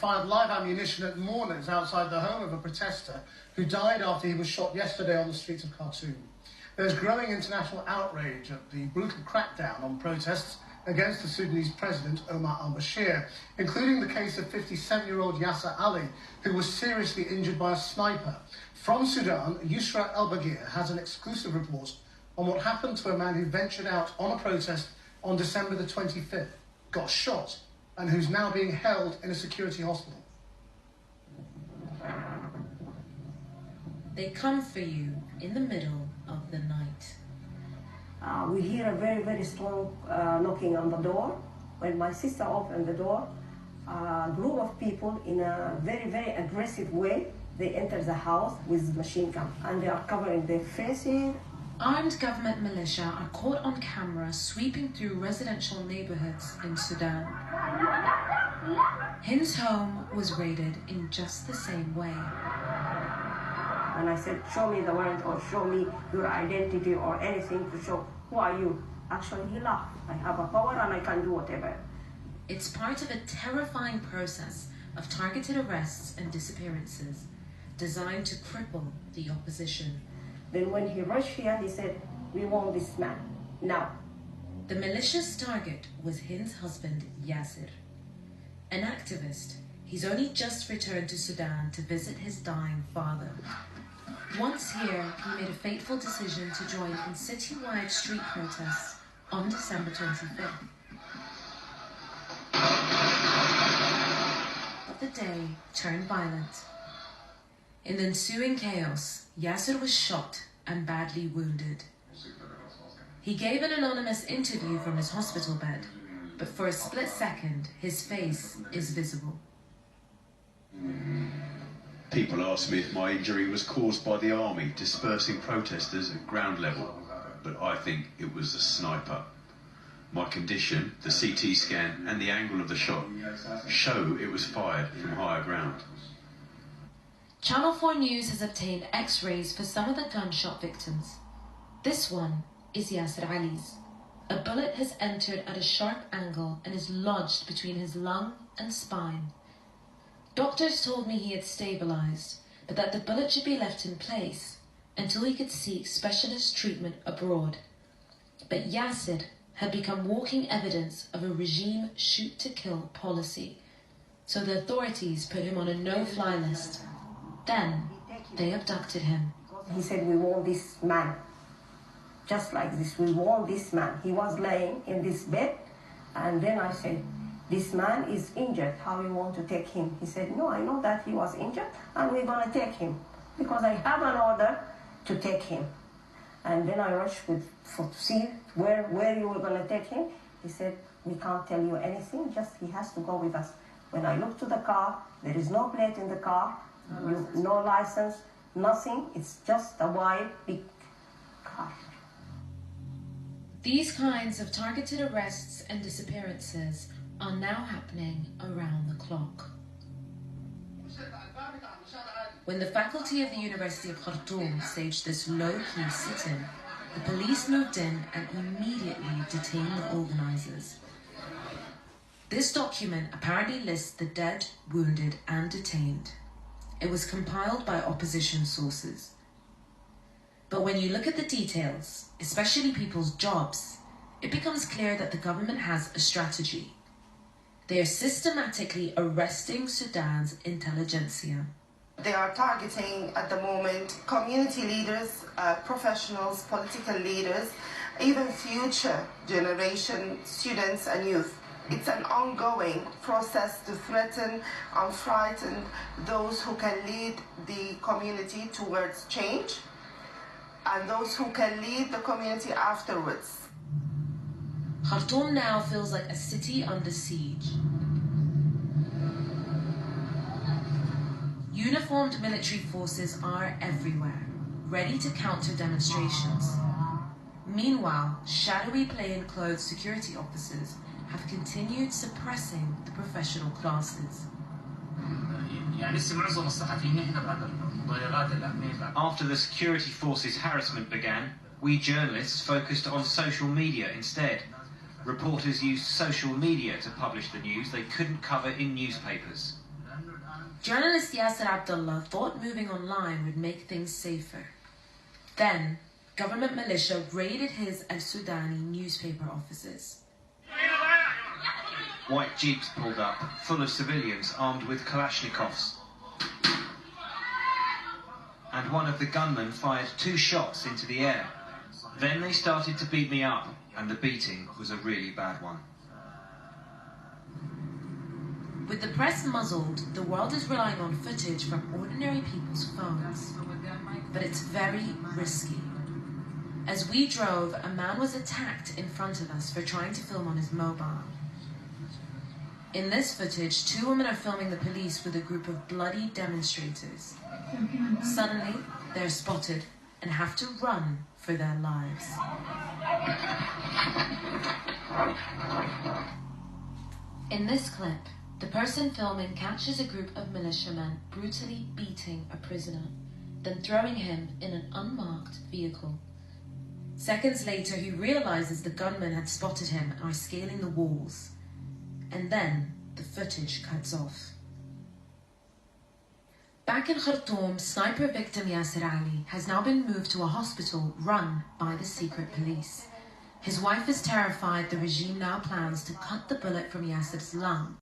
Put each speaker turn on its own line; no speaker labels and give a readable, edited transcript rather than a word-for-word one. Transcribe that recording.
fired live ammunition at mourners outside the home of a protester who died after he was shot yesterday on the streets of Khartoum. There's growing international outrage at the brutal crackdown on protests against the Sudanese president Omar al-Bashir, including the case of 57-year-old Yasser Ali, who was seriously injured by a sniper. From Sudan, Yusra El-Bagir has an exclusive report on what happened to a man who ventured out on a protest on December the 25th, got shot, and who's now being held in a security hospital.
They come for you in the middle of the night.
We hear a very, very strong knocking on the door. When my sister opened the door, a group of people in a very, very aggressive way, they enter the house with machine gun and they are covering their faces.
Armed government militia are caught on camera sweeping through residential neighborhoods in Sudan. Hind's home was raided in just the same way.
And I said, show me the warrant or show me your identity or anything to show who are you. Actually, he laughed. I have a power and I can do whatever.
It's part of a terrifying process of targeted arrests and disappearances designed to cripple the opposition.
Then when he rushed here, he said, we want this man, now.
The militia's target was Hind's husband, Yasser. An activist, he's only just returned to Sudan to visit his dying father. Once here, he made a fateful decision to join in citywide street protests on December 25th. But the day turned violent. In the ensuing chaos, Yasser was shot and badly wounded. He gave an anonymous interview from his hospital bed, but for a split second, his face is visible.
People asked me if my injury was caused by the army dispersing protesters at ground level, but I think it was a sniper. My condition, the CT scan and the angle of the shot show it was fired from higher ground.
Channel 4 News has obtained X-rays for some of the gunshot victims. This one is Yasser Ali's. A bullet has entered at a sharp angle and is lodged between his lung and spine. Doctors told me he had stabilized, but that the bullet should be left in place until he could seek specialist treatment abroad. But Yasser had become walking evidence of a regime shoot-to-kill policy, so the authorities put him on a no-fly list. Then they abducted him.
He said, we want this man. Just like this, we want this man. He was laying in this bed, and then I said, this man is injured, how you want to take him? He said, no, I know that he was injured, and we're going to take him, because I have an order to take him. And then I rushed to see where you were going to take him. He said, we can't tell you anything, just he has to go with us. When I looked to the car, there is no plate in the car, no license, nothing. It's just a white big car.
These kinds of targeted arrests and disappearances are now happening around the clock. When the faculty of the University of Khartoum staged this low-key sit-in, the police moved in and immediately detained the organizers. This document apparently lists the dead, wounded, and detained. It was compiled by opposition sources. But when you look at the details, especially people's jobs, it becomes clear that the government has a strategy. They are systematically arresting Sudan's intelligentsia.
They are targeting, at the moment, community leaders, professionals, political leaders, even future generation students and youth. It's an ongoing process to threaten and frighten those who can lead the community towards change and those who can lead the community afterwards.
Khartoum now feels like a city under siege. Uniformed military forces are everywhere, ready to counter demonstrations. Meanwhile, shadowy plainclothes security officers have continued suppressing the professional classes.
After the security forces' harassment began, we journalists focused on social media instead. Reporters used social media to publish the news they couldn't cover in newspapers.
Journalist Yasser Abdullah thought moving online would make things safer. Then, government militia raided his Al-Sudani newspaper offices.
White jeeps pulled up, full of civilians armed with Kalashnikovs. And one of the gunmen fired 2 shots into the air. Then they started to beat me up, and the beating was a really bad one.
With the press muzzled, the world is relying on footage from ordinary people's phones. But it's very risky. As we drove, a man was attacked in front of us for trying to film on his mobile. In this footage, 2 women are filming the police with a group of bloody demonstrators. Suddenly, they're spotted and have to run for their lives. In this clip, the person filming catches a group of militiamen brutally beating a prisoner, then throwing him in an unmarked vehicle. Seconds later, he realizes the gunmen had spotted him and are scaling the walls. And then the footage cuts off. Back in Khartoum, sniper victim Yasser Ali has now been moved to a hospital run by the secret police. His wife is terrified the regime now plans to cut the bullet from Yasser's lung.